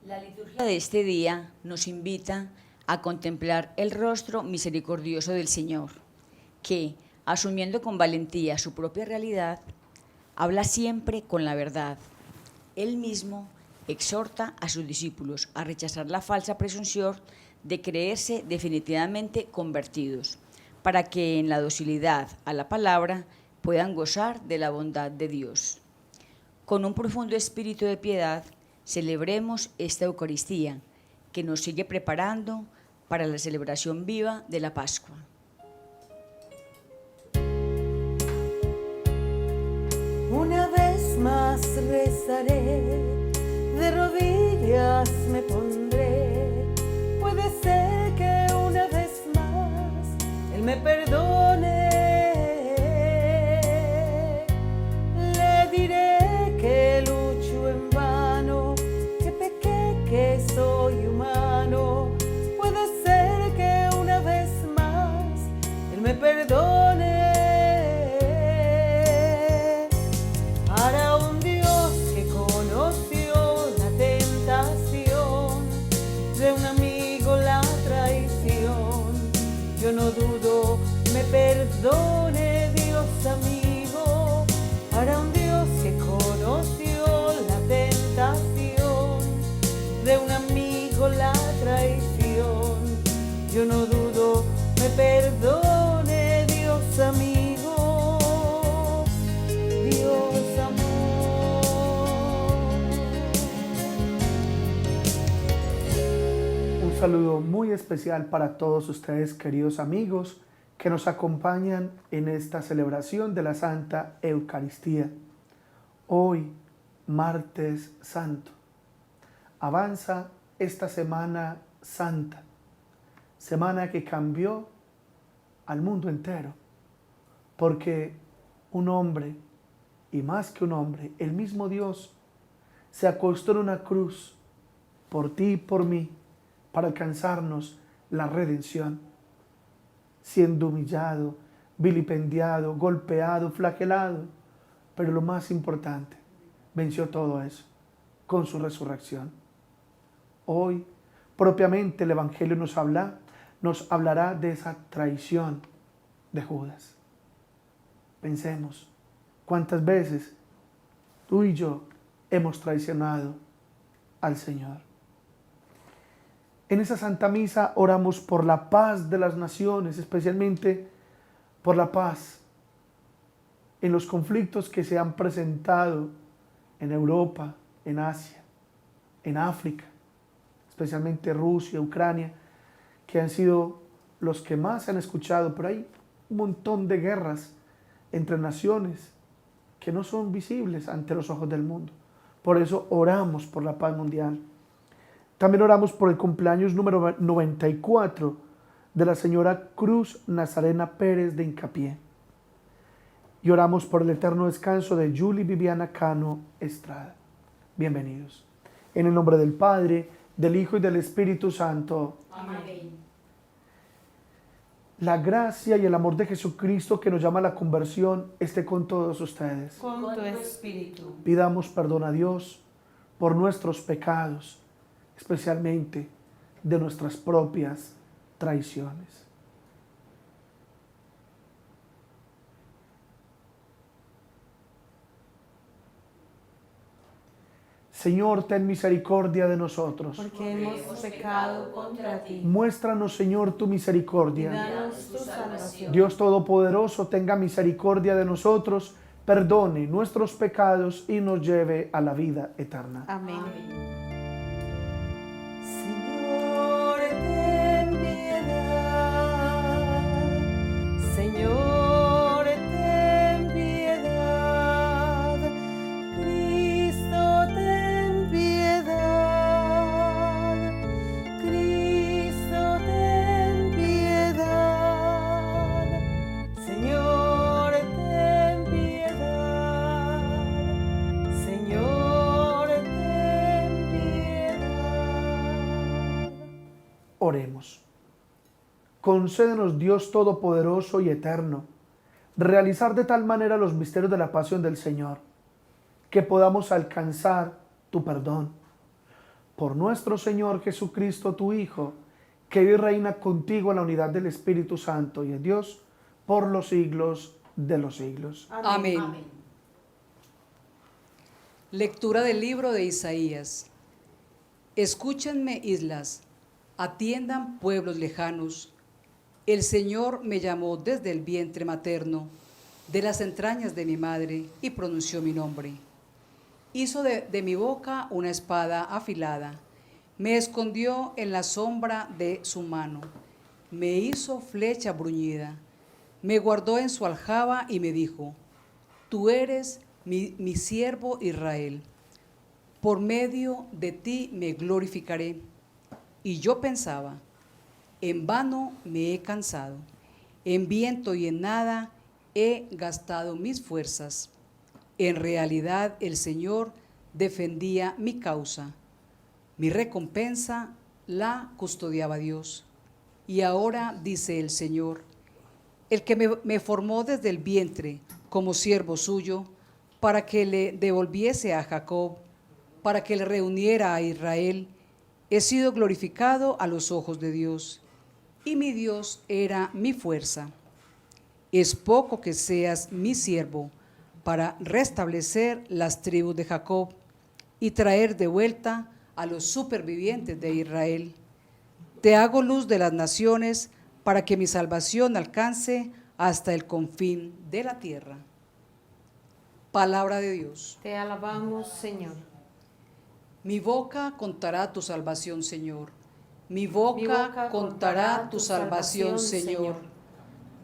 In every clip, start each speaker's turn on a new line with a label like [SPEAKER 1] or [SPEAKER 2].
[SPEAKER 1] La liturgia de este día nos invita a contemplar el rostro misericordioso del Señor, que, asumiendo con valentía su propia realidad, habla siempre con la verdad. Él mismo exhorta a sus discípulos a rechazar la falsa presunción de creerse definitivamente convertidos, para que en la docilidad a la palabra puedan gozar de la bondad de Dios. Con un profundo espíritu de piedad, celebremos esta Eucaristía que nos sigue preparando para la celebración viva de la Pascua.
[SPEAKER 2] Una vez más rezaré, de rodillas me pondré. Puede ser que una vez más Él me perdone. Le diré que lucho en vano, que pequé, que soy humano. Puede ser que una vez más Él me perdone. Para un Dios que conoció la tentación, de un amigo la traición, yo no dudo me perdone Dios amigo. Para un Dios que conoció la tentación, de un amigo la traición, yo no dudo me perdone Dios amigo. Dios amor.
[SPEAKER 3] Un saludo muy especial para todos ustedes, queridos amigos, que nos acompañan en esta celebración de la Santa Eucaristía. Hoy, martes santo, avanza esta Semana Santa, semana que cambió al mundo entero, porque un hombre, y más que un hombre, el mismo Dios, se acostó en una cruz por ti y por mí, para alcanzarnos la redención, siendo humillado, vilipendiado, golpeado, flagelado, pero lo más importante, venció todo eso con su resurrección. Hoy, propiamente, el Evangelio nos hablará de esa traición de Judas. Pensemos, ¿cuántas veces tú y yo hemos traicionado al Señor? En esa Santa Misa oramos por la paz de las naciones, especialmente por la paz en los conflictos que se han presentado en Europa, en Asia, en África, especialmente Rusia, Ucrania, que han sido los que más se han escuchado, pero hay un montón de guerras entre naciones que no son visibles ante los ojos del mundo. Por eso oramos por la paz mundial. También oramos por el cumpleaños número 94 de la señora Cruz Nazarena Pérez de Hincapié. Y oramos por el eterno descanso de Julie Viviana Cano Estrada. Bienvenidos. En el nombre del Padre, del Hijo y del Espíritu Santo.
[SPEAKER 1] Amén.
[SPEAKER 3] La gracia y el amor de Jesucristo que nos llama a la conversión esté con todos ustedes.
[SPEAKER 2] Con tu espíritu.
[SPEAKER 3] Pidamos perdón a Dios por nuestros pecados, especialmente de nuestras propias traiciones. Señor, ten misericordia de nosotros.
[SPEAKER 2] Porque hemos pecado contra ti.
[SPEAKER 3] Muéstranos, Señor, tu
[SPEAKER 2] Y
[SPEAKER 3] misericordia.
[SPEAKER 2] danos tu salvación.
[SPEAKER 3] Dios Todopoderoso, tenga misericordia de nosotros, perdone nuestros pecados y nos lleve a la vida eterna.
[SPEAKER 2] Amén. Señor, ten piedad. Señor, ten piedad. Cristo, ten piedad. Cristo, ten piedad. Señor, ten piedad. Señor, ten piedad.
[SPEAKER 3] Oremos. Concédenos, Dios Todopoderoso y Eterno, realizar de tal manera los misterios de la pasión del Señor, que podamos alcanzar tu perdón. por nuestro Señor Jesucristo, tu Hijo, que vive y reina contigo en la unidad del Espíritu Santo y es Dios por los siglos de los siglos.
[SPEAKER 4] Amén. Lectura del libro de Isaías. Escúchenme, islas, atiendan pueblos lejanos. El Señor me llamó desde el vientre materno, de las entrañas de mi madre, y pronunció mi nombre. Hizo de mi boca una espada afilada, me escondió en la sombra de su mano, me hizo flecha bruñida, me guardó en su aljaba y me dijo, tú eres mi siervo Israel, por medio de ti me glorificaré. Y yo pensaba, en vano me he cansado, en viento y en nada he gastado mis fuerzas. En realidad el Señor defendía mi causa, mi recompensa la custodiaba Dios. Y ahora dice el Señor, el que me formó desde el vientre como siervo suyo, para que le devolviese a Jacob, para que le reuniera a Israel, he sido glorificado a los ojos de Dios, y mi Dios era mi fuerza. Es poco que seas mi siervo para restablecer las tribus de Jacob y traer de vuelta a los supervivientes de Israel. Te hago luz de las naciones para que mi salvación alcance hasta el confín de la tierra. Palabra de Dios.
[SPEAKER 5] Te alabamos, Señor.
[SPEAKER 4] Mi boca contará tu salvación, Señor. Mi boca contará tu salvación, Señor.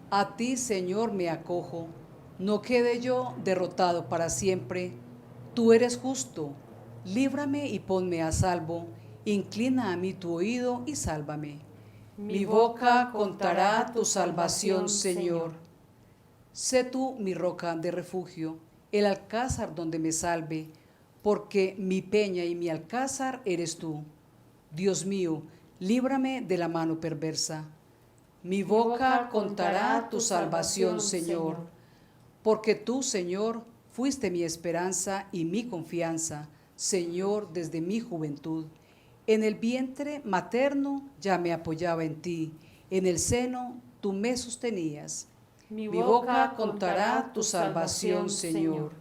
[SPEAKER 4] A ti, Señor, me acojo. No quede yo derrotado para siempre. Tú eres justo. Líbrame y ponme a salvo. Inclina a mí tu oído y sálvame. Mi boca contará tu salvación, Señor. Sé tú mi roca de refugio, el alcázar donde me salve, porque mi peña y mi alcázar eres tú. Dios mío, líbrame de la mano perversa. Mi boca contará tu salvación, Señor, porque tú, Señor, fuiste mi esperanza y mi confianza, Señor, desde mi juventud. En el vientre materno ya me apoyaba en ti, en el seno tú me sostenías. Mi boca contará tu salvación, Señor.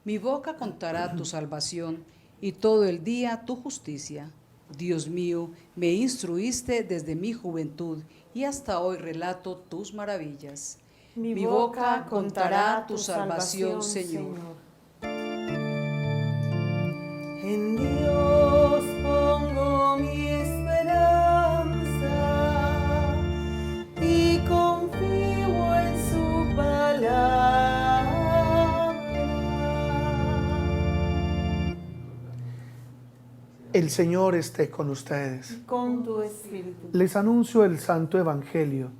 [SPEAKER 4] Mi boca contará tu salvación y todo el día tu justicia. Dios mío, me instruiste desde mi juventud y hasta hoy relato tus maravillas. Mi boca contará tu salvación, Señor.
[SPEAKER 2] En Dios pongo mi esperanza y confío en su palabra.
[SPEAKER 3] El Señor esté con ustedes.
[SPEAKER 2] Con tu espíritu.
[SPEAKER 3] Les anuncio el Santo Evangelio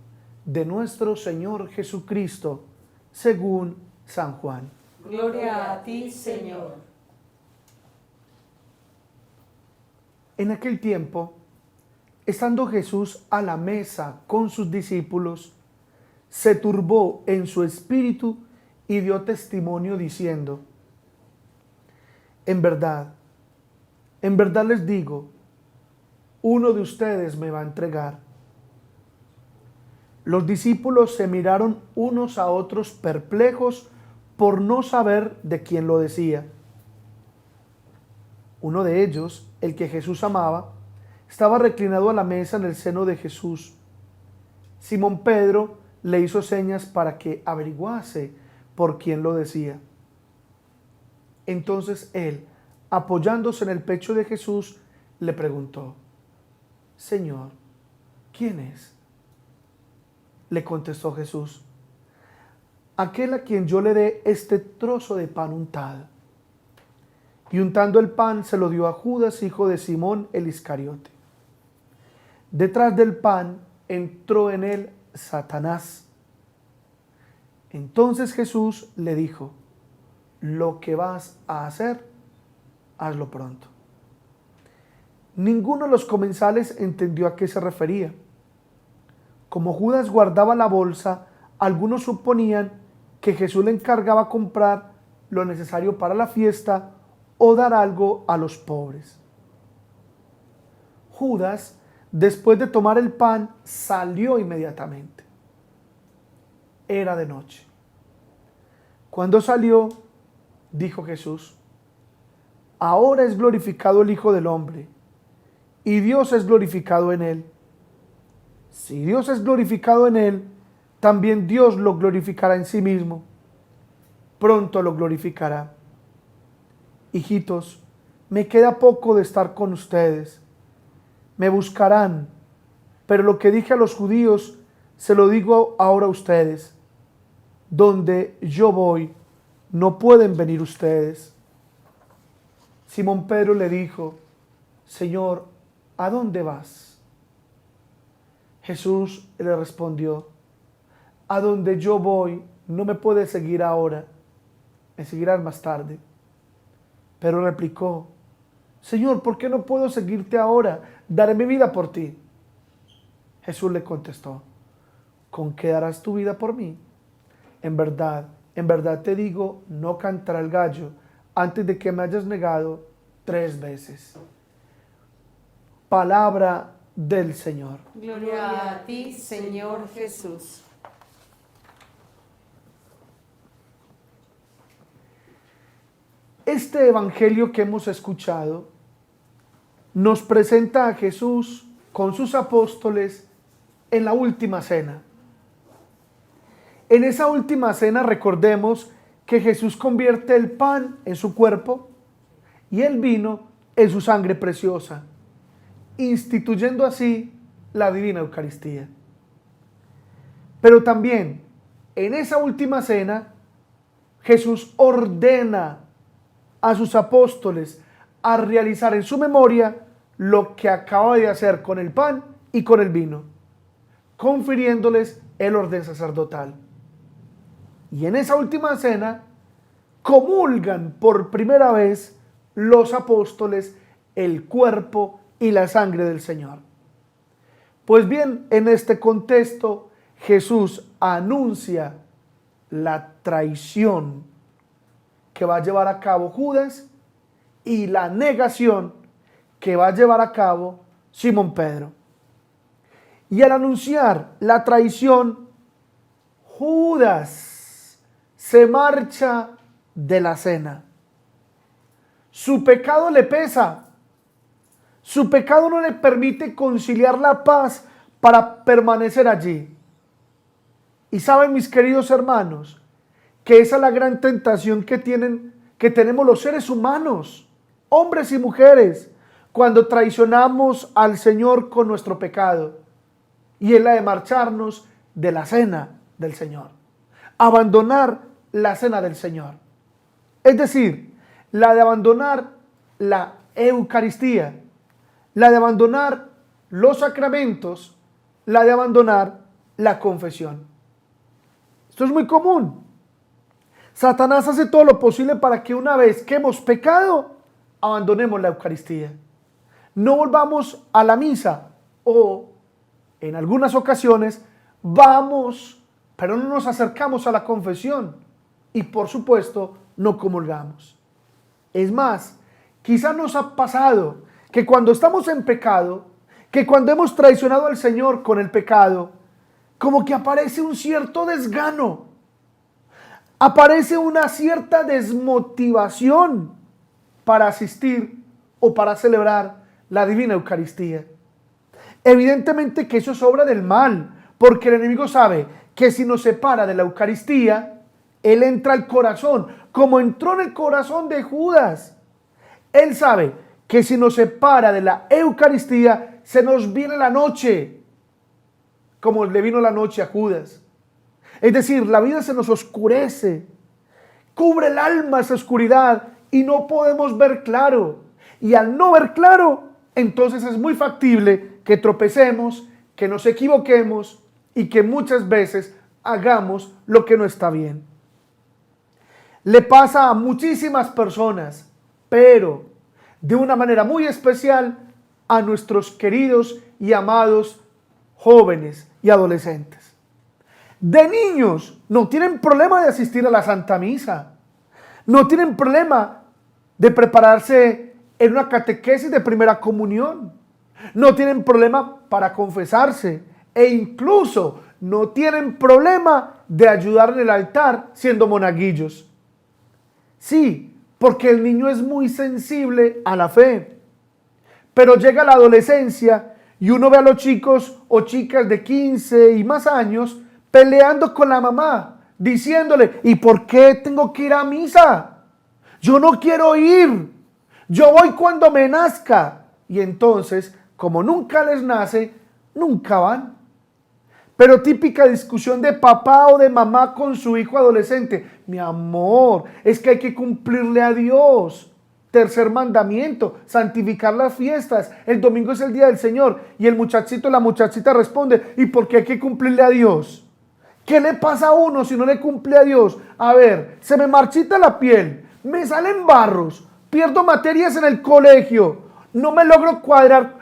[SPEAKER 3] de nuestro Señor Jesucristo, según San Juan.
[SPEAKER 2] Gloria a ti, Señor.
[SPEAKER 3] En aquel tiempo, estando Jesús a la mesa con sus discípulos, se turbó en su espíritu y dio testimonio diciendo, en verdad les digo, uno de ustedes me va a entregar. Los discípulos se miraron unos a otros perplejos por no saber de quién lo decía. Uno de ellos, el que Jesús amaba, estaba reclinado a la mesa en el seno de Jesús. Simón Pedro le hizo señas para que averiguase por quién lo decía. Entonces él, apoyándose en el pecho de Jesús, le preguntó, Señor, ¿quién es? Le contestó Jesús, aquel a quien yo le dé este trozo de pan untado. Y untando el pan se lo dio a Judas, hijo de Simón el Iscariote. Detrás del pan entró en él Satanás. Entonces Jesús le dijo, lo que vas a hacer, hazlo pronto. Ninguno de los comensales entendió a qué se refería. Como Judas guardaba la bolsa, algunos suponían que Jesús le encargaba comprar lo necesario para la fiesta o dar algo a los pobres. Judas, después de tomar el pan, salió inmediatamente. Era de noche. Cuando salió, dijo Jesús: ahora es glorificado el Hijo del Hombre, y Dios es glorificado en él. Si Dios es glorificado en él, también Dios lo glorificará en sí mismo. Pronto lo glorificará. Hijitos, me queda poco de estar con ustedes. Me buscarán, pero lo que dije a los judíos, se lo digo ahora a ustedes. Donde yo voy, no pueden venir ustedes. Simón Pedro le dijo: Señor, ¿a dónde vas? Jesús le respondió: a donde yo voy, no me puedes seguir ahora, me seguirás más tarde. Pero replicó: Señor, ¿por qué no puedo seguirte ahora? Daré mi vida por ti. Jesús le contestó: ¿con qué darás tu vida por mí? En verdad te digo, no cantará el gallo antes de que me hayas negado 3 veces. Palabra del Señor.
[SPEAKER 2] Gloria a ti, Señor Jesús.
[SPEAKER 3] Este evangelio que hemos escuchado nos presenta a Jesús con sus apóstoles en la última cena. En esa última cena recordemos que Jesús convierte el pan en su cuerpo y el vino en su sangre preciosa, instituyendo así la divina Eucaristía. Pero también en esa última cena Jesús ordena a sus apóstoles a realizar en su memoria lo que acaba de hacer con el pan y con el vino, confiriéndoles el orden sacerdotal. Y en esa última cena comulgan por primera vez los apóstoles el cuerpo y la sangre del Señor. Pues bien, en este contexto Jesús anuncia la traición que va a llevar a cabo Judas y la negación que va a llevar a cabo Simón Pedro. Y al anunciar la traición, Judas se marcha de la cena. Su pecado le pesa. Su pecado no le permite conciliar la paz para permanecer allí. Y saben, mis queridos hermanos, que esa es la gran tentación que tenemos los seres humanos, hombres y mujeres, cuando traicionamos al Señor con nuestro pecado. Y es la de marcharnos de la cena del Señor. Abandonar la cena del Señor. Es decir, la de abandonar la Eucaristía, la de abandonar los sacramentos, la de abandonar la confesión. Esto es muy común. Satanás hace todo lo posible para que una vez que hemos pecado, abandonemos la Eucaristía. No volvamos a la misa o, en algunas ocasiones, vamos, pero no nos acercamos a la confesión y, por supuesto, no comulgamos. Es más, quizás nos ha pasado que cuando estamos en pecado, que cuando hemos traicionado al Señor con el pecado, como que aparece un cierto desgano, aparece una cierta desmotivación para asistir o para celebrar la Divina Eucaristía. Evidentemente que eso es obra del mal, porque el enemigo sabe que si nos separa de la Eucaristía, él entra al corazón, como entró en el corazón de Judas. Él sabe que si nos separa de la Eucaristía, se nos viene la noche, como le vino la noche a Judas. Es decir, la vida se nos oscurece, cubre el alma esa oscuridad y no podemos ver claro. Y al no ver claro, entonces es muy factible que tropecemos, que nos equivoquemos y que muchas veces hagamos lo que no está bien. Le pasa a muchísimas personas, pero de una manera muy especial a nuestros queridos y amados jóvenes y adolescentes. De niños no tienen problema de asistir a la Santa Misa, no tienen problema de prepararse en una catequesis de primera comunión, no tienen problema para confesarse e incluso no tienen problema de ayudar en el altar siendo monaguillos. Sí, porque el niño es muy sensible a la fe. Pero llega la adolescencia y uno ve a los chicos o chicas de 15 y más años peleando con la mamá, diciéndole, ¿y por qué tengo que ir a misa? Yo no quiero ir, yo voy cuando me nazca. Y entonces, como nunca les nace, nunca van. Pero típica discusión de papá o de mamá con su hijo adolescente. Mi amor, es que hay que cumplirle a Dios. Tercer mandamiento, santificar las fiestas. El domingo es el día del Señor. Y el muchachito, la muchachita responde, ¿y por qué hay que cumplirle a Dios? ¿Qué le pasa a uno si no le cumple a Dios? A ver, se me marchita la piel, me salen barros, pierdo materias en el colegio, no me logro cuadrar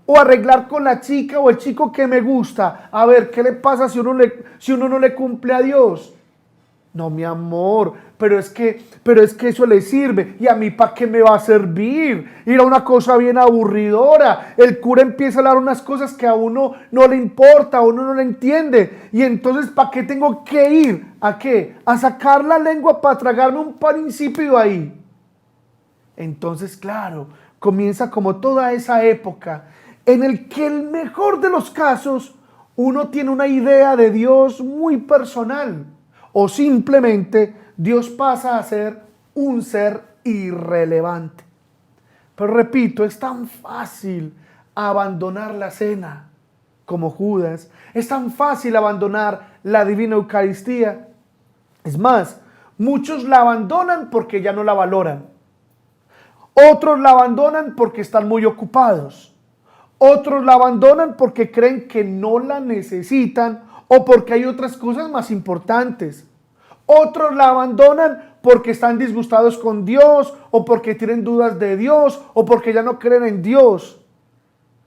[SPEAKER 3] o arreglar con la chica o el chico que me gusta. A ver, ¿qué le pasa si uno no le cumple a Dios? No, mi amor, pero es que eso le sirve. ¿Y a mí para qué me va a servir? Ir a una cosa bien aburridora. El cura empieza a hablar unas cosas que a uno no le importa, a uno no le entiende. Y entonces, ¿para qué tengo que ir? ¿A qué? A sacar la lengua para tragarme un pan insípido ahí. Entonces, claro, comienza como toda esa época en el que el mejor de los casos uno tiene una idea de Dios muy personal. O simplemente Dios pasa a ser un ser irrelevante. Pero repito, es tan fácil abandonar la cena como Judas. Es tan fácil abandonar la divina Eucaristía. Es más, muchos la abandonan porque ya no la valoran. Otros la abandonan porque están muy ocupados. Otros la abandonan porque creen que no la necesitan o porque hay otras cosas más importantes. Otros la abandonan porque están disgustados con Dios o porque tienen dudas de Dios o porque ya no creen en Dios.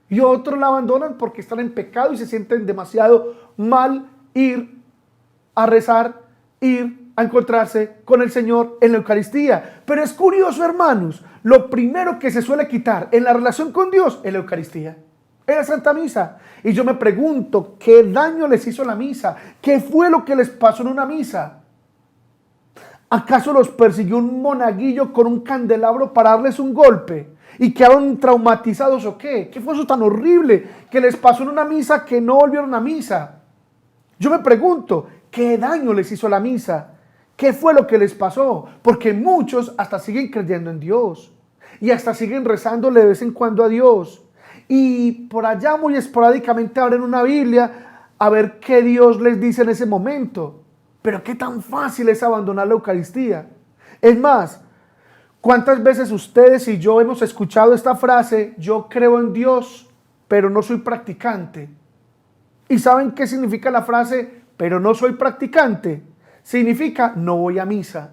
[SPEAKER 3] Y otros la abandonan porque están en pecado y se sienten demasiado mal ir a rezar, ir a encontrarse con el Señor en la Eucaristía. Pero es curioso, hermanos, lo primero que se suele quitar en la relación con Dios es la Eucaristía. En la Santa Misa. Y yo me pregunto, ¿qué daño les hizo la misa? ¿Qué fue lo que les pasó en una misa? ¿Acaso los persiguió un monaguillo con un candelabro para darles un golpe? ¿Y quedaron traumatizados o qué? ¿Qué fue eso tan horrible que les pasó en una misa que no volvieron a misa? Yo me pregunto, ¿qué daño les hizo la misa? ¿Qué fue lo que les pasó? Porque muchos hasta siguen creyendo en Dios. Y hasta siguen rezándole de vez en cuando a Dios. Y por allá muy esporádicamente abren una Biblia a ver qué Dios les dice en ese momento. Pero qué tan fácil es abandonar la Eucaristía. Es más, ¿cuántas veces ustedes y yo hemos escuchado esta frase? Yo creo en Dios, pero no soy practicante. ¿Y saben qué significa la frase, pero no soy practicante? Significa no voy a misa.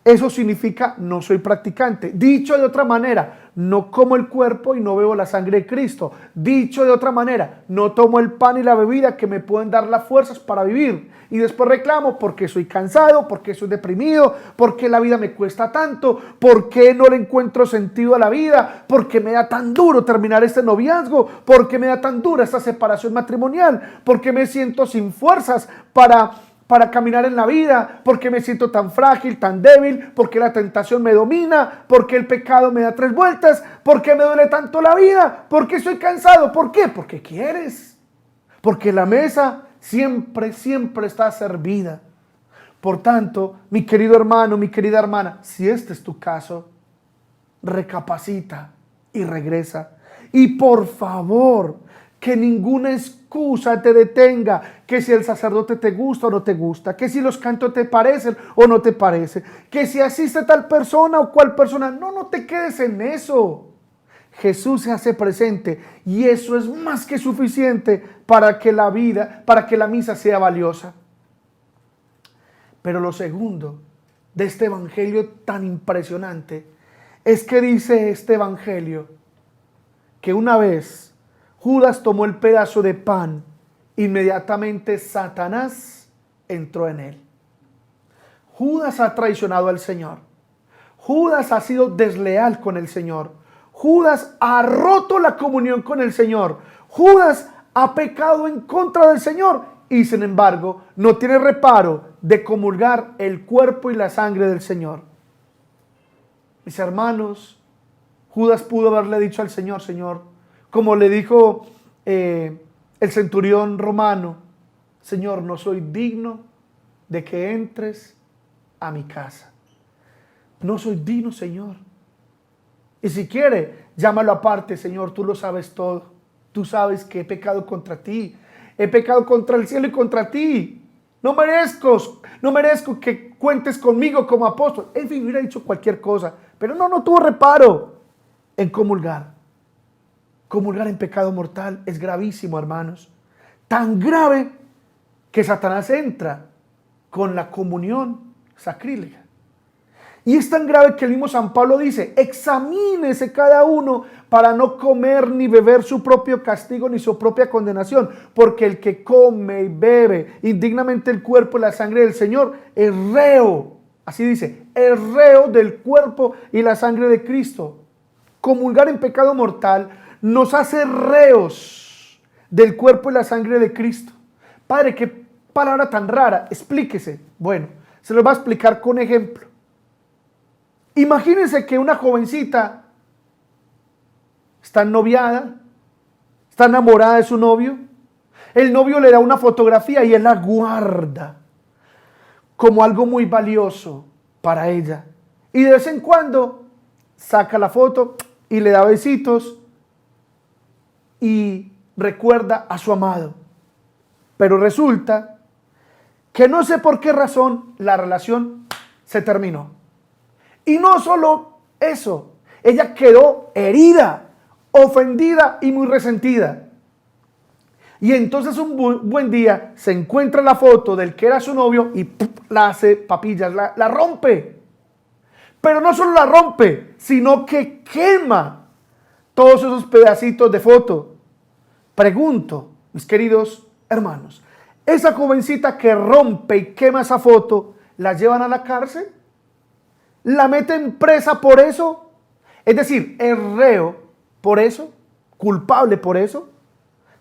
[SPEAKER 3] Eso significa no soy practicante. Dicho de otra manera, no como el cuerpo y no bebo la sangre de Cristo. Dicho de otra manera, no tomo el pan y la bebida que me pueden dar las fuerzas para vivir. Y después reclamo porque soy cansado, porque soy deprimido, porque la vida me cuesta tanto, porque no le encuentro sentido a la vida, porque me da tan duro terminar este noviazgo, porque me da tan dura esta separación matrimonial, porque me siento sin fuerzas para caminar en la vida, porque me siento tan frágil, tan débil, porque la tentación me domina, porque el pecado me da 3 vueltas, porque me duele tanto la vida, porque estoy cansado. ¿Por qué? Porque quieres. Porque la mesa siempre está servida. Por tanto, mi querido hermano, mi querida hermana, si este es tu caso, recapacita y regresa. Y por favor, que ninguna excusa te detenga, que si el sacerdote te gusta o no te gusta, que si los cantos te parecen o no te parecen, que si asiste tal persona o cual persona, no te quedes en eso. Jesús se hace presente y eso es más que suficiente para que la misa sea valiosa. Pero lo segundo de este evangelio tan impresionante es que dice este evangelio que una vez Judas tomó el pedazo de pan, inmediatamente Satanás entró en él. Judas ha traicionado al Señor. Judas ha sido desleal con el Señor. Judas ha roto la comunión con el Señor. Judas ha pecado en contra del Señor y sin embargo no tiene reparo de comulgar el cuerpo y la sangre del Señor. Mis hermanos, Judas pudo haberle dicho al Señor, Señor, como le dijo el centurión romano, Señor, no soy digno de que entres a mi casa. No soy digno, Señor. Y si quiere, llámalo aparte, Señor, tú lo sabes todo. Tú sabes que he pecado contra ti. He pecado contra el cielo y contra ti. No merezco que cuentes conmigo como apóstol. En fin, hubiera dicho cualquier cosa. Pero no tuvo reparo en comulgar. Comulgar en pecado mortal es gravísimo, hermanos. Tan grave que Satanás entra con la comunión sacrílega. Y es tan grave que el mismo San Pablo dice, examínese cada uno para no comer ni beber su propio castigo ni su propia condenación, porque el que come y bebe indignamente el cuerpo y la sangre del Señor es reo, así dice, es reo del cuerpo y la sangre de Cristo. Comulgar en pecado mortal nos hace reos del cuerpo y la sangre de Cristo. Padre, qué palabra tan rara, explíquese. Bueno, se lo voy a explicar con ejemplo. Imagínense que una jovencita está noviada, está enamorada de su novio. El novio le da una fotografía y él la guarda como algo muy valioso para ella. Y de vez en cuando saca la foto y le da besitos y recuerda a su amado. Pero resulta que no sé por qué razón la relación se terminó. Y no solo eso, ella quedó herida, ofendida y muy resentida. Y entonces un buen día se encuentra la foto del que era su novio y la hace papillas, la rompe. Pero no solo la rompe, sino que quema todos esos pedacitos de foto. Pregunto, mis queridos hermanos, esa jovencita que rompe y quema esa foto, ¿la llevan a la cárcel? ¿La meten presa por eso? Es decir, ¿es reo por eso? ¿Culpable por eso?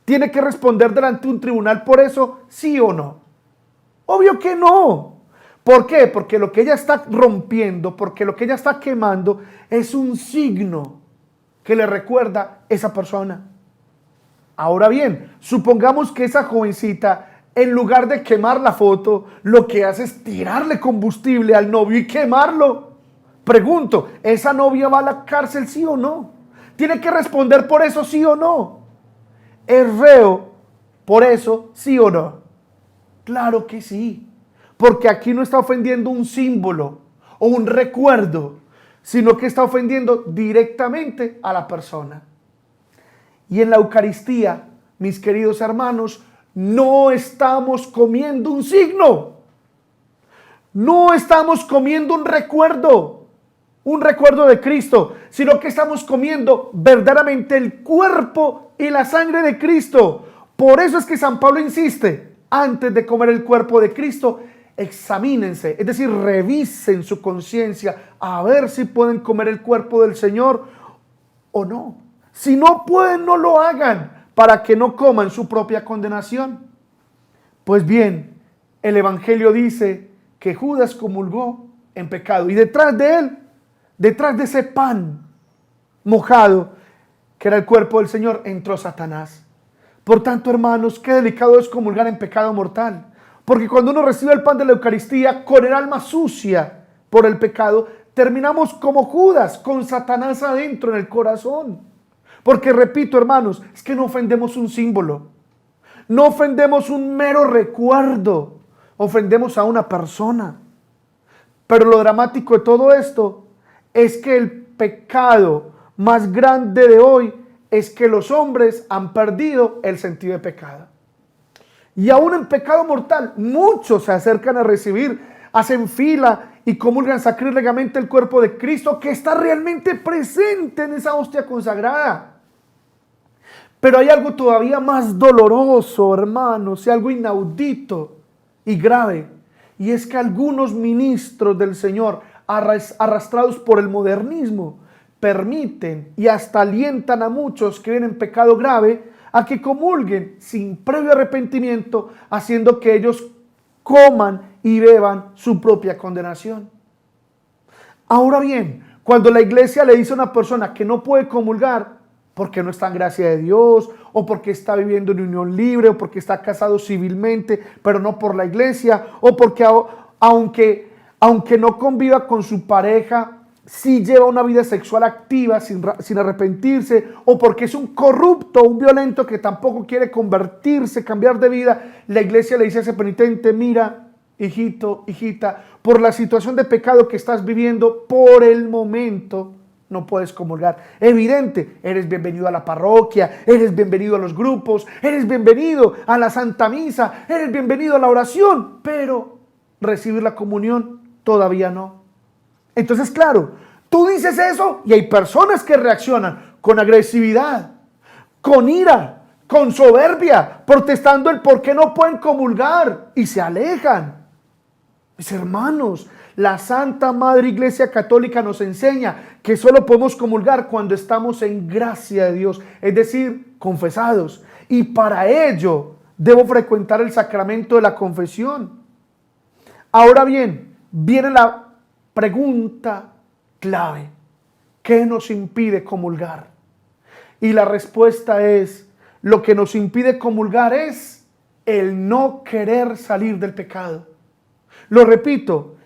[SPEAKER 3] ¿Tiene que responder delante de un tribunal por eso? ¿Sí o no? Obvio que no. ¿Por qué? Porque lo que ella está rompiendo, porque lo que ella está quemando es un signo que le recuerda a esa persona. Ahora bien, supongamos que esa jovencita, en lugar de quemar la foto, lo que hace es tirarle combustible al novio y quemarlo. Pregunto, ¿esa novia va a la cárcel sí o no? ¿Tiene que responder por eso sí o no? ¿Es reo por eso sí o no? Claro que sí, porque aquí no está ofendiendo un símbolo o un recuerdo, sino que está ofendiendo directamente a la persona. Y en la Eucaristía, mis queridos hermanos, no estamos comiendo un signo, no estamos comiendo un recuerdo de Cristo, sino que estamos comiendo verdaderamente el cuerpo y la sangre de Cristo. Por eso es que San Pablo insiste, antes de comer el cuerpo de Cristo, examínense, es decir, revisen su conciencia a ver si pueden comer el cuerpo del Señor o no. Si no pueden, no lo hagan, para que no coman su propia condenación. Pues bien, el Evangelio dice que Judas comulgó en pecado y detrás de él, detrás de ese pan mojado que era el cuerpo del Señor, entró Satanás. Por tanto, hermanos, qué delicado es comulgar en pecado mortal, porque cuando uno recibe el pan de la Eucaristía con el alma sucia por el pecado, terminamos como Judas, con Satanás adentro en el corazón. Porque repito, hermanos, es que no ofendemos un símbolo, no ofendemos un mero recuerdo, ofendemos a una persona. Pero lo dramático de todo esto es que el pecado más grande de hoy es que los hombres han perdido el sentido de pecado. Y aún en pecado mortal, muchos se acercan a recibir, hacen fila y comulgan sacrílegamente el cuerpo de Cristo que está realmente presente en esa hostia consagrada. Pero hay algo todavía más doloroso, hermanos, y algo inaudito y grave. Y es que algunos ministros del Señor, arrastrados por el modernismo, permiten y hasta alientan a muchos que viven en pecado grave a que comulguen sin previo arrepentimiento, haciendo que ellos coman y beban su propia condenación. Ahora bien, cuando la iglesia le dice a una persona que no puede comulgar porque no está en gracia de Dios, o porque está viviendo en unión libre, o porque está casado civilmente, pero no por la iglesia, o porque aunque no conviva con su pareja, sí lleva una vida sexual activa sin arrepentirse, o porque es un corrupto, un violento que tampoco quiere convertirse, cambiar de vida, la iglesia le dice a ese penitente: mira, hijito, hijita, por la situación de pecado que estás viviendo, por el momento no puedes comulgar. Evidente, eres bienvenido a la parroquia, eres bienvenido a los grupos, eres bienvenido a la Santa Misa, eres bienvenido a la oración, pero recibir la comunión todavía no. Entonces, claro, tú dices eso y hay personas que reaccionan con agresividad, con ira, con soberbia, protestando el por qué no pueden comulgar y se alejan. Mis hermanos, la Santa Madre Iglesia Católica nos enseña que solo podemos comulgar cuando estamos en gracia de Dios, es decir, confesados. Y para ello debo frecuentar el sacramento de la confesión. Ahora bien, viene la pregunta clave: ¿qué nos impide comulgar? Y la respuesta es: lo que nos impide comulgar es el no querer salir del pecado. Lo repito,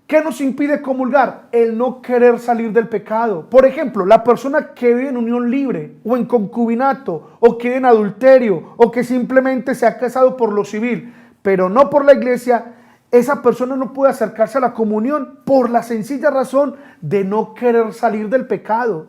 [SPEAKER 3] ¿qué nos impide comulgar? El no querer salir del pecado. Por ejemplo, la persona que vive en unión libre, o en concubinato, o que vive en adulterio, o que simplemente se ha casado por lo civil, pero no por la iglesia, esa persona no puede acercarse a la comunión por la sencilla razón de no querer salir del pecado.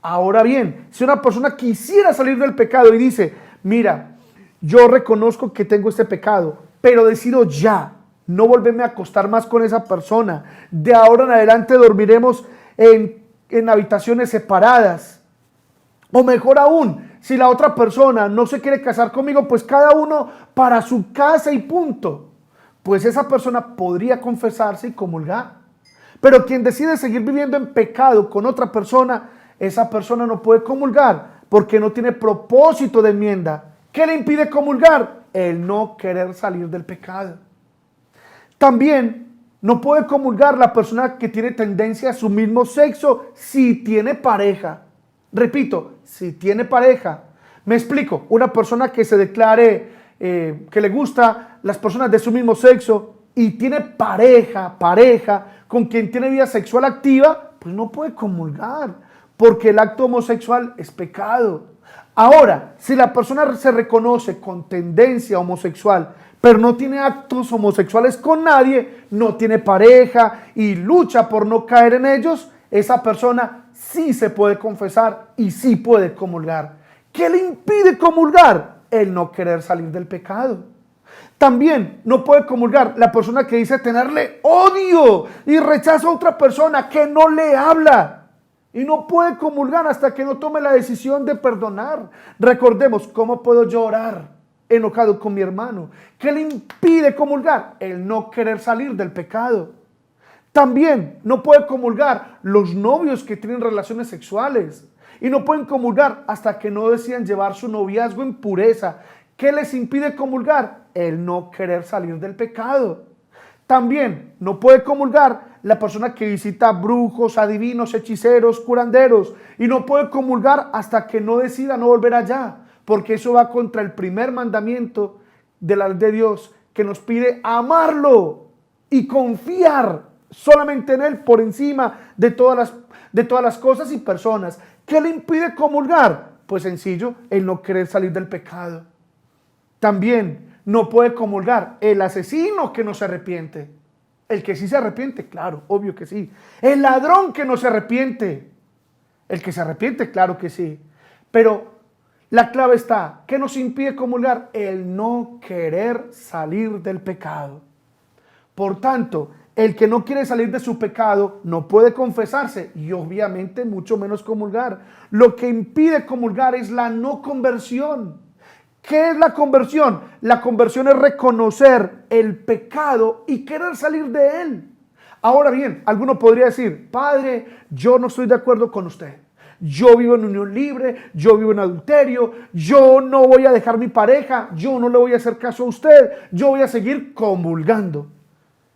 [SPEAKER 3] Ahora bien, si una persona quisiera salir del pecado y dice: mira, yo reconozco que tengo este pecado, pero decido ya no volverme a acostar más con esa persona, de ahora en adelante dormiremos en habitaciones separadas, o mejor aún, si la otra persona no se quiere casar conmigo, pues cada uno para su casa y punto. Pues esa persona podría confesarse y comulgar. Pero quien decide seguir viviendo en pecado con otra persona, esa persona no puede comulgar porque no tiene propósito de enmienda. ¿Qué le impide comulgar? El no querer salir del pecado. También no puede comulgar la persona que tiene tendencia a su mismo sexo si tiene pareja. Repito, si tiene pareja. Me explico, una persona que se declare que le gusta las personas de su mismo sexo y tiene pareja con quien tiene vida sexual activa, pues no puede comulgar, porque el acto homosexual es pecado. Ahora, si la persona se reconoce con tendencia homosexual, pero no tiene actos homosexuales con nadie, no tiene pareja y lucha por no caer en ellos, esa persona sí se puede confesar y sí puede comulgar. ¿Qué le impide comulgar? El no querer salir del pecado. También no puede comulgar la persona que dice tenerle odio y rechaza a otra persona que no le habla. Y no puede comulgar hasta que no tome la decisión de perdonar. Recordemos, ¿cómo puedo yo orar enojado con mi hermano? ¿Qué le impide comulgar? El no querer salir del pecado. También no puede comulgar los novios que tienen relaciones sexuales. Y no pueden comulgar hasta que no decidan llevar su noviazgo en pureza. ¿Qué les impide comulgar? El no querer salir del pecado. También no puede comulgar la persona que visita brujos, adivinos, hechiceros, curanderos. Y no puede comulgar hasta que no decida no volver allá, porque eso va contra el primer mandamiento de la ley de Dios, que nos pide amarlo y confiar solamente en Él por encima de todas las cosas y personas. ¿Qué le impide comulgar? Pues sencillo, el no querer salir del pecado. También no puede comulgar el asesino que no se arrepiente. El que sí se arrepiente, claro, obvio que sí. El ladrón que no se arrepiente. El que se arrepiente, claro que sí. Pero la clave está, ¿qué nos impide comulgar? El no querer salir del pecado. Por tanto, el que no quiere salir de su pecado no puede confesarse y obviamente mucho menos comulgar. Lo que impide comulgar es la no conversión. ¿Qué es la conversión? La conversión es reconocer el pecado y querer salir de él. Ahora bien, alguno podría decir, Padre, yo no estoy de acuerdo con usted. Yo vivo en unión libre, yo vivo en adulterio, yo no voy a dejar mi pareja, yo no le voy a hacer caso a usted, yo voy a seguir comulgando.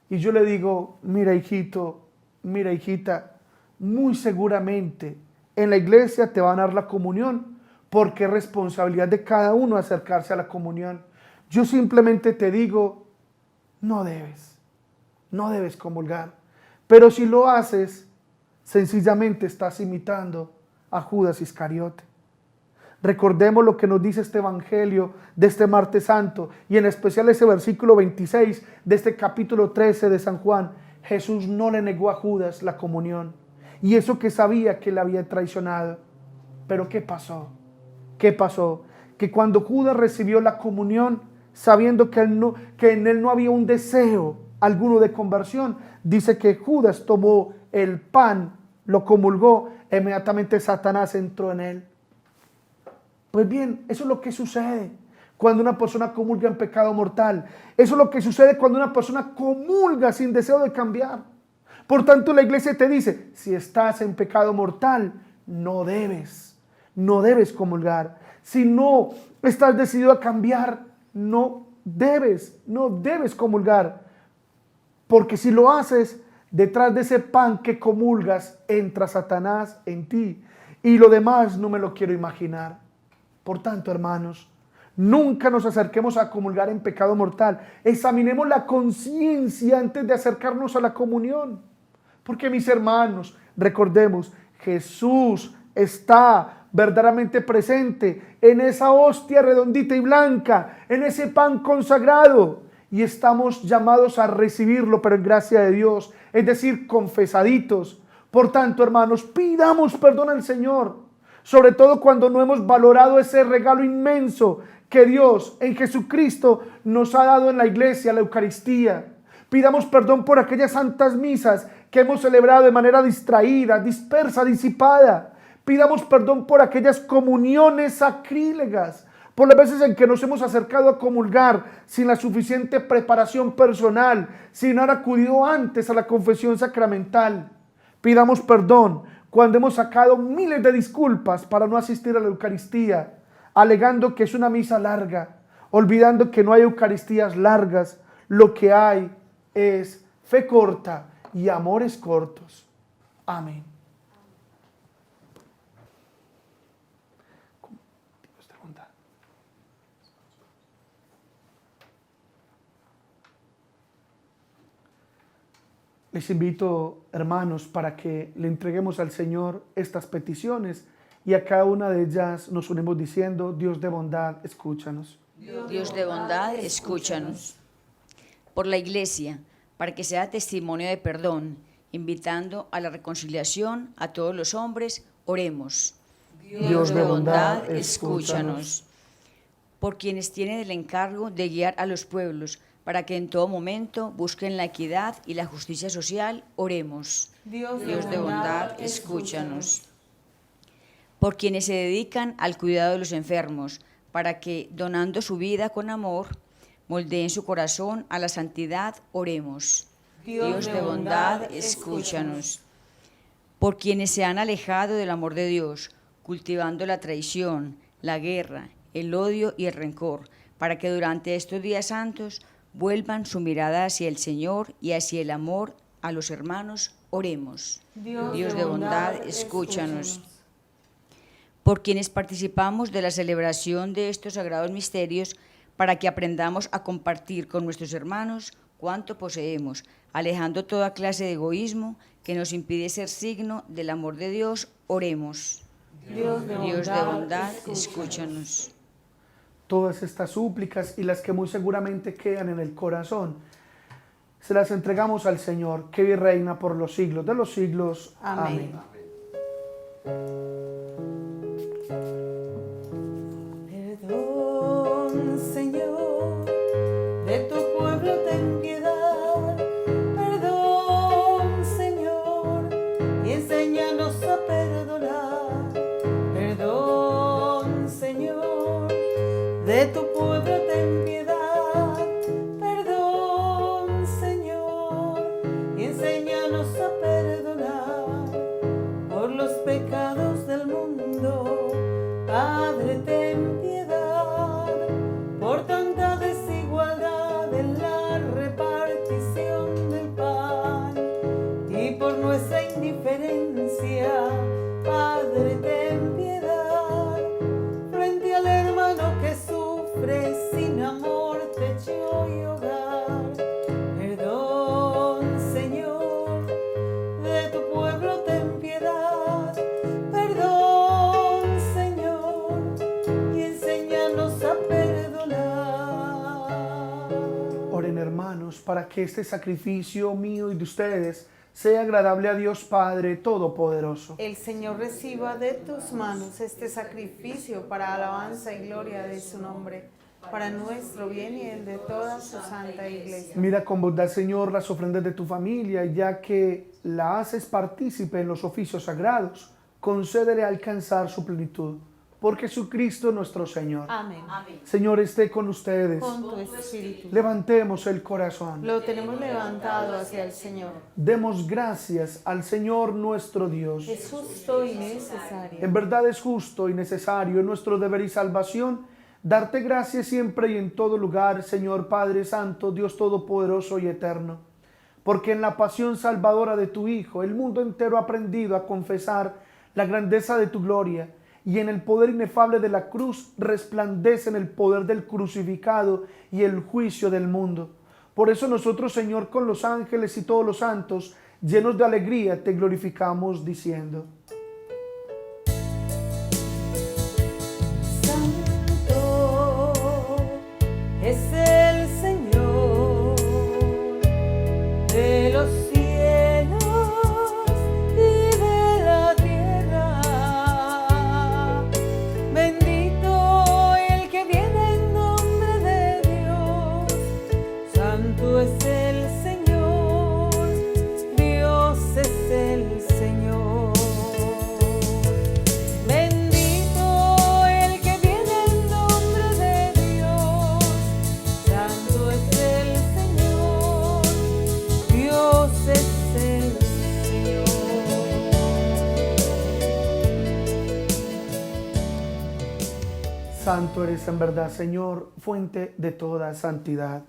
[SPEAKER 3] Y yo le digo, mira hijito, mira hijita, muy seguramente en la iglesia te van a dar la comunión, porque es responsabilidad de cada uno acercarse a la comunión. Yo simplemente te digo, no debes comulgar. Pero si lo haces, sencillamente estás imitando a Judas Iscariote. Recordemos lo que nos dice este evangelio de este martes santo y en especial ese versículo 26 de este capítulo 13 de San Juan. Jesús no le negó a Judas la comunión, y eso que sabía que le había traicionado. Pero ¿qué pasó? ¿Qué pasó? Que cuando Judas recibió la comunión, sabiendo que en él no había un deseo alguno de conversión, dice que Judas tomó el pan, lo comulgó, inmediatamente Satanás entró en él. Pues bien, eso es lo que sucede cuando una persona comulga en pecado mortal. Eso es lo que sucede cuando una persona comulga sin deseo de cambiar. Por tanto, la iglesia te dice, si estás en pecado mortal, no debes comulgar. Si no estás decidido a cambiar, no debes comulgar. Porque si lo haces, detrás de ese pan que comulgas, entra Satanás en ti. Y lo demás no me lo quiero imaginar. Por tanto, hermanos, nunca nos acerquemos a comulgar en pecado mortal. Examinemos la conciencia antes de acercarnos a la comunión. Porque, mis hermanos, recordemos, Jesús está verdaderamente presente en esa hostia redondita y blanca, en ese pan consagrado. Y estamos llamados a recibirlo, pero en gracia de Dios, es decir, confesaditos. Por tanto, hermanos, pidamos perdón al Señor, sobre todo cuando no hemos valorado ese regalo inmenso que Dios en Jesucristo nos ha dado en la iglesia, la Eucaristía. Pidamos perdón por aquellas santas misas que hemos celebrado de manera distraída, dispersa, disipada. Pidamos perdón por aquellas comuniones sacrílegas, por las veces en que nos hemos acercado a comulgar sin la suficiente preparación personal, sin haber acudido antes a la confesión sacramental. Pidamos perdón cuando hemos sacado miles de disculpas para no asistir a la Eucaristía, alegando que es una misa larga, olvidando que no hay Eucaristías largas, lo que hay es fe corta y amores cortos. Amén. Les invito, hermanos, para que le entreguemos al Señor estas peticiones y a cada una de ellas nos unimos diciendo, Dios de bondad, escúchanos.
[SPEAKER 1] Dios de bondad, escúchanos. Por la Iglesia, para que sea testimonio de perdón, invitando a la reconciliación a todos los hombres, oremos.
[SPEAKER 3] Dios de bondad, escúchanos.
[SPEAKER 1] Por quienes tienen el encargo de guiar a los pueblos, para que en todo momento busquen la equidad y la justicia social, oremos.
[SPEAKER 2] Dios
[SPEAKER 1] de bondad, escúchanos. Por quienes se dedican al cuidado de los enfermos, para que, donando su vida con amor, moldeen su corazón a la santidad, oremos. Dios de bondad, escúchanos. Por quienes se han alejado del amor de Dios, cultivando la traición, la guerra, el odio y el rencor, para que durante estos días santos vuelvan su mirada hacia el Señor y hacia el amor a los hermanos, oremos. Dios de bondad, escúchanos. Por quienes participamos de la celebración de estos sagrados misterios, para que aprendamos a compartir con nuestros hermanos cuanto poseemos, alejando toda clase de egoísmo que nos impide ser signo del amor de Dios, oremos. Dios de bondad, escúchanos.
[SPEAKER 3] Todas estas súplicas y las que muy seguramente quedan en el corazón, se las entregamos al Señor, que vive y reina por los siglos de los siglos.
[SPEAKER 2] Amén. Perdón, Señor, de tu pueblo ten piedad. Perdón, Señor, y enséñanos a perdonar. Perdón, Señor, de tu pueblo ten piedad. Perdón, Señor, y enséñanos Padre, ten piedad por tanta desigualdad en la repartición del pan y por nuestra indiferencia. Padre, ten piedad frente al hermano que sufre sin amor, techo y hogar. Perdón, Señor, de tu pueblo ten piedad. Perdón, Señor, y enséñanos a perdonar.
[SPEAKER 3] Oren, hermanos, para que este sacrificio mío y de ustedes sea agradable a Dios Padre Todopoderoso.
[SPEAKER 2] El Señor reciba de tus manos este sacrificio para alabanza y gloria de su nombre, para nuestro bien y el de toda su santa iglesia.
[SPEAKER 3] Mira con bondad, Señor, las ofrendas de tu familia, ya que la haces partícipe en los oficios sagrados, concédele alcanzar su plenitud. Por Jesucristo nuestro Señor.
[SPEAKER 2] Amén.
[SPEAKER 3] Señor, esté con ustedes.
[SPEAKER 2] Con tu espíritu.
[SPEAKER 3] Levantemos el corazón.
[SPEAKER 2] Lo tenemos levantado hacia el Señor.
[SPEAKER 3] Demos gracias al Señor nuestro Dios.
[SPEAKER 2] Es justo y necesario.
[SPEAKER 3] En verdad es justo y necesario, en nuestro deber y salvación, darte gracias siempre y en todo lugar, Señor Padre Santo, Dios Todopoderoso y Eterno. Porque en la pasión salvadora de tu Hijo, el mundo entero ha aprendido a confesar la grandeza de tu gloria, y en el poder inefable de la cruz resplandece en el poder del crucificado y el juicio del mundo. Por eso nosotros, Señor, con los ángeles y todos los santos, llenos de alegría, te glorificamos diciendo:
[SPEAKER 2] Santo es el Señor de los cielos y de la tierra. Bendito el que viene en nombre de Dios. Santo es el Señor, Dios es el Señor. Bendito el que viene en nombre de Dios. Santo es el Señor, Dios es el Señor.
[SPEAKER 3] Santo eres en verdad, Señor, fuente de toda santidad.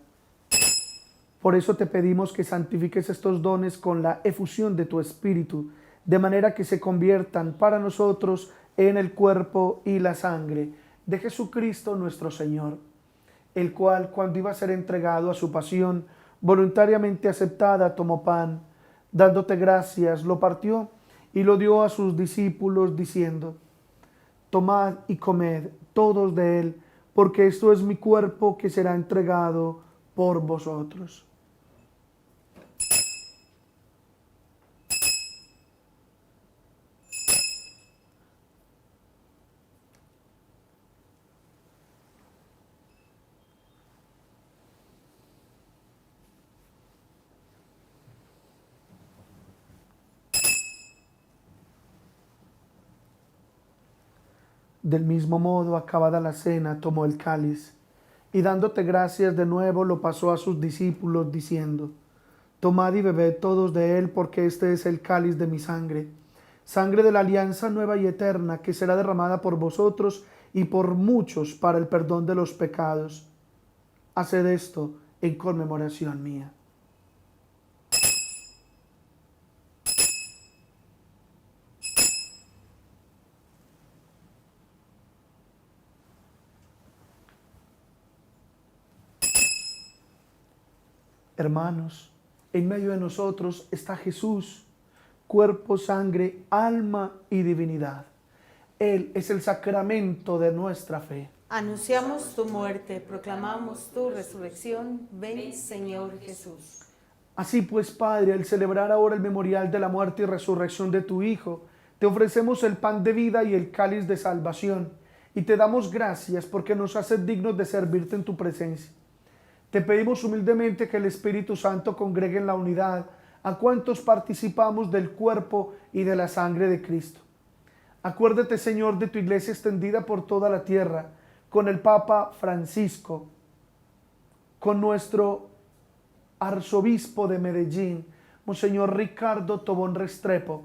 [SPEAKER 3] Por eso te pedimos que santifiques estos dones con la efusión de tu Espíritu, de manera que se conviertan para nosotros en el cuerpo y la sangre de Jesucristo nuestro Señor, el cual, cuando iba a ser entregado a su pasión, voluntariamente aceptada, tomó pan, dándote gracias, lo partió y lo dio a sus discípulos, diciendo: tomad y comed todos de él, porque esto es mi cuerpo que será entregado por vosotros. Del mismo modo, acabada la cena, tomó el cáliz y dándote gracias de nuevo lo pasó a sus discípulos diciendo: tomad y bebed todos de él, porque este es el cáliz de mi sangre, sangre de la alianza nueva y eterna, que será derramada por vosotros y por muchos para el perdón de los pecados. Haced esto en conmemoración mía. Hermanos, en medio de nosotros está Jesús, cuerpo, sangre, alma y divinidad. Él es el sacramento de nuestra fe.
[SPEAKER 2] Anunciamos tu muerte, proclamamos tu resurrección. Ven, Señor Jesús.
[SPEAKER 3] Así pues, Padre, al celebrar ahora el memorial de la muerte y resurrección de tu Hijo, te ofrecemos el pan de vida y el cáliz de salvación, y te damos gracias porque nos haces dignos de servirte en tu presencia. Te pedimos humildemente que el Espíritu Santo congregue en la unidad a cuantos participamos del cuerpo y de la sangre de Cristo. Acuérdate, Señor, de tu iglesia extendida por toda la tierra, con el Papa Francisco, con nuestro arzobispo de Medellín, Monseñor Ricardo Tobón Restrepo,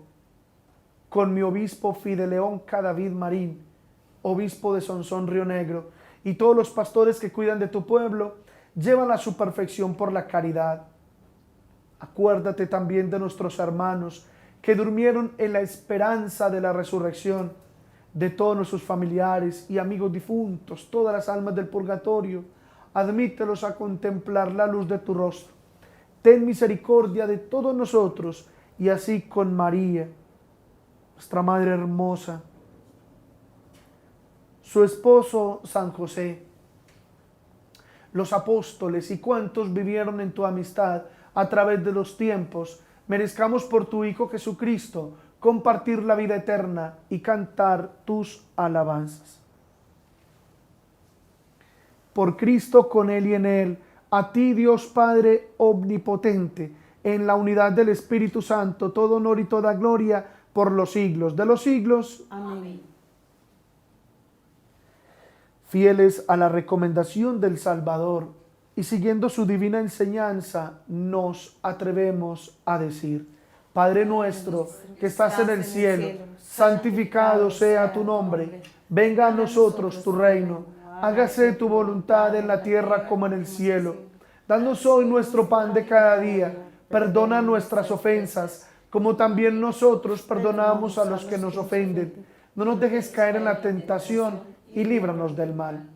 [SPEAKER 3] con mi obispo Fideleón Cadavid Marín, obispo de Sonsón, Río Negro, y todos los pastores que cuidan de tu pueblo, llévala a su perfección por la caridad. Acuérdate también de nuestros hermanos que durmieron en la esperanza de la resurrección, de todos nuestros familiares y amigos difuntos, todas las almas del purgatorio. Admítelos a contemplar la luz de tu rostro. Ten misericordia de todos nosotros, y así con María, nuestra Madre hermosa, su esposo San José, los apóstoles y cuantos vivieron en tu amistad a través de los tiempos, merezcamos por tu Hijo Jesucristo compartir la vida eterna y cantar tus alabanzas. Por Cristo, con Él y en Él, a ti, Dios Padre omnipotente, en la unidad del Espíritu Santo, todo honor y toda gloria por los siglos de los siglos.
[SPEAKER 2] Amén.
[SPEAKER 3] Fieles a la recomendación del Salvador y siguiendo su divina enseñanza, nos atrevemos a decir: Padre nuestro que estás en el cielo, santificado sea tu nombre. Venga a nosotros tu reino. Hágase tu voluntad en la tierra como en el cielo. Danos hoy nuestro pan de cada día. Perdona nuestras ofensas, como también nosotros perdonamos a los que nos ofenden. No nos dejes caer en la tentación y líbranos del mal.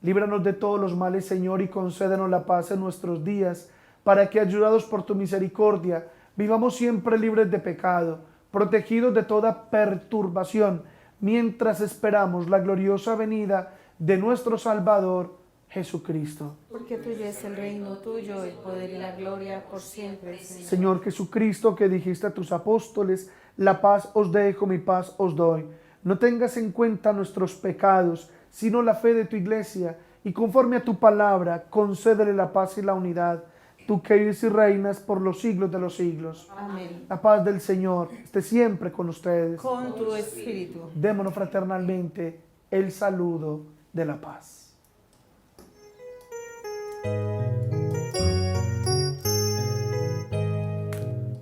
[SPEAKER 3] Líbranos de todos los males, Señor, y concédenos la paz en nuestros días, para que, ayudados por tu misericordia, vivamos siempre libres de pecado, protegidos de toda perturbación, mientras esperamos la gloriosa venida de nuestro Salvador, Jesucristo.
[SPEAKER 2] Porque tuyo es el reino, tuyo el poder y la gloria por siempre, Señor.
[SPEAKER 3] Señor Jesucristo, que dijiste a tus apóstoles: la paz os dejo, mi paz os doy. No tengas en cuenta nuestros pecados, sino la fe de tu iglesia, y conforme a tu palabra, concédele la paz y la unidad, tú que vives y reinas por los siglos de los siglos.
[SPEAKER 2] Amén.
[SPEAKER 3] La paz del Señor esté siempre con ustedes.
[SPEAKER 2] Con tu espíritu.
[SPEAKER 3] Démonos fraternalmente el saludo de la paz.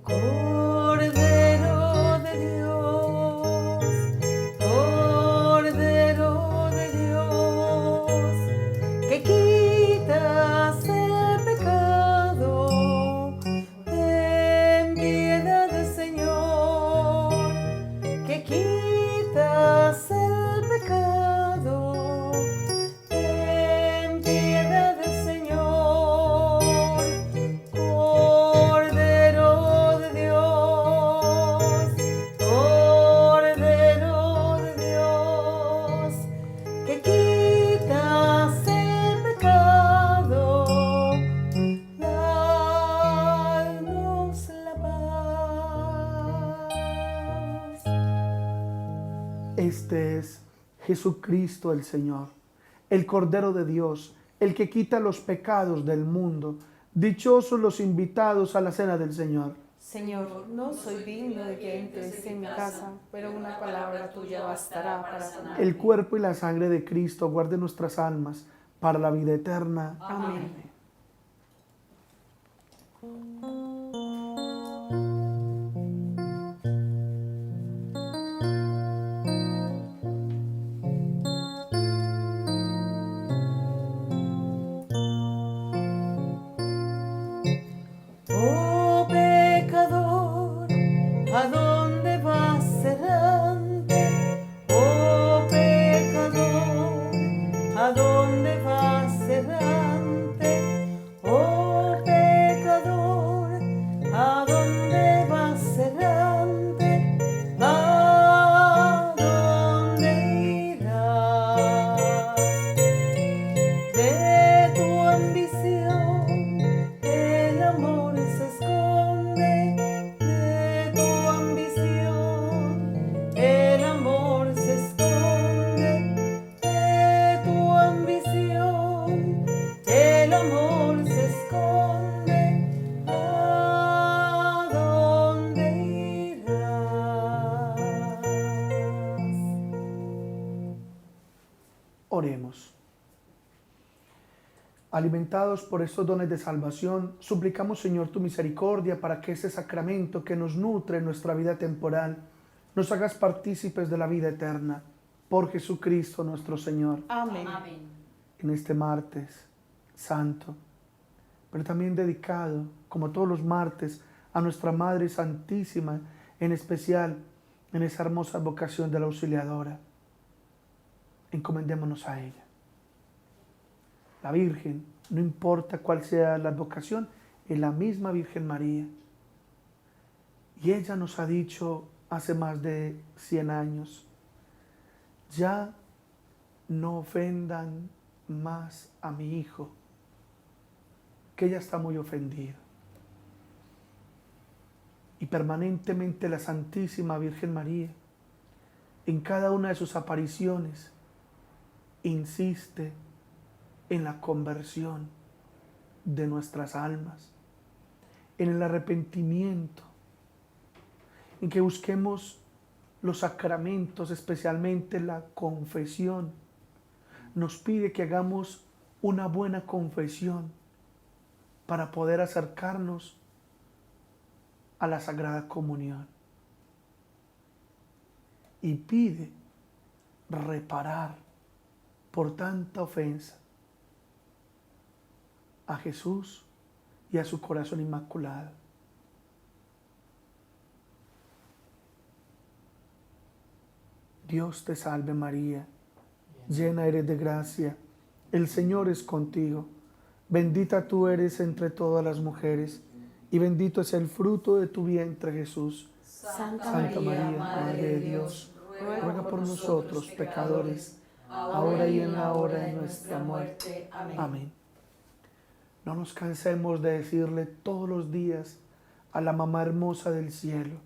[SPEAKER 2] Cordero de Dios, Cordero de Dios, que quitas el pecado, ten piedad, Señor, que quitas el pecado, ten piedad, Señor. Cordero de Dios, Cordero de Dios, que quitas el pecado, danos la paz.
[SPEAKER 3] Este es Jesucristo el Señor, el Cordero de Dios, el que quita los pecados del mundo. Dichosos los invitados a la cena del Señor.
[SPEAKER 2] Señor, no soy digno de que entres en mi casa, pero una palabra tuya bastará para sanar.
[SPEAKER 3] El cuerpo y la sangre de Cristo guarden nuestras almas para la vida eterna.
[SPEAKER 2] Amén. Oh pecador, ¿a dónde vas errante? Oh pecador, ¿a dónde vas errante? Oh pecador, ¿a dónde vas errante? ¿A dónde irás? De tu ambición el amor se esconde, de tu ambición el amor se esconde, de tu ambición el amor se esconde. ¿A dónde irás?
[SPEAKER 3] Oremos. Alimentados por estos dones de salvación, suplicamos, Señor, tu misericordia para que ese sacramento que nos nutre en nuestra vida temporal nos hagas partícipes de la vida eterna. por Jesucristo nuestro Señor.
[SPEAKER 2] Amén.
[SPEAKER 3] En este martes santo, pero también dedicado, como todos los martes, a nuestra Madre Santísima, en especial en esa hermosa vocación de la Auxiliadora. Encomendémonos a ella. La Virgen, no importa cuál sea la vocación, es la misma Virgen María. Y ella nos ha dicho hace más de 100 años, ya no ofendan más a mi hijo, que ella está muy ofendida. Y permanentemente la Santísima Virgen María, en cada una de sus apariciones, insiste en la conversión de nuestras almas, en el arrepentimiento, en que busquemos los sacramentos, especialmente la confesión. Nos pide que hagamos una buena confesión para poder acercarnos a la Sagrada Comunión. Y pide reparar por tanta ofensa a Jesús y a su corazón inmaculado. Dios te salve María, llena eres de gracia, el Señor es contigo, bendita tú eres entre todas las mujeres, y bendito es el fruto de tu vientre Jesús.
[SPEAKER 2] Santa
[SPEAKER 3] María, Madre de Dios, ruega por nosotros pecadores, ahora y en la hora de nuestra muerte. Amén. No nos cansemos de decirle todos los días a la Mamá hermosa del cielo,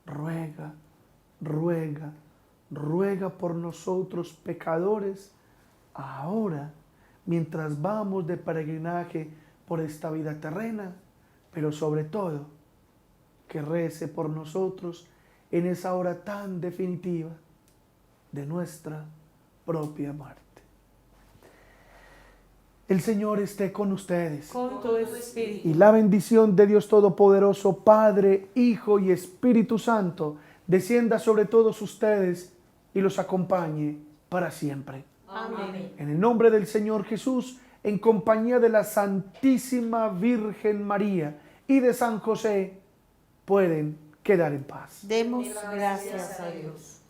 [SPEAKER 3] ruega, ruega, ruega por nosotros pecadores, ahora, mientras vamos de peregrinaje por esta vida terrena, pero sobre todo, que rece por nosotros en esa hora tan definitiva de nuestra propia muerte. El Señor esté con ustedes.
[SPEAKER 2] Con tu espíritu.
[SPEAKER 3] Y la bendición de Dios Todopoderoso, Padre, Hijo y Espíritu Santo, descienda sobre todos ustedes y los acompañe para siempre.
[SPEAKER 2] Amén.
[SPEAKER 3] En el nombre del Señor Jesús, en compañía de la Santísima Virgen María y de San José, pueden quedar en paz.
[SPEAKER 2] Demos gracias a Dios.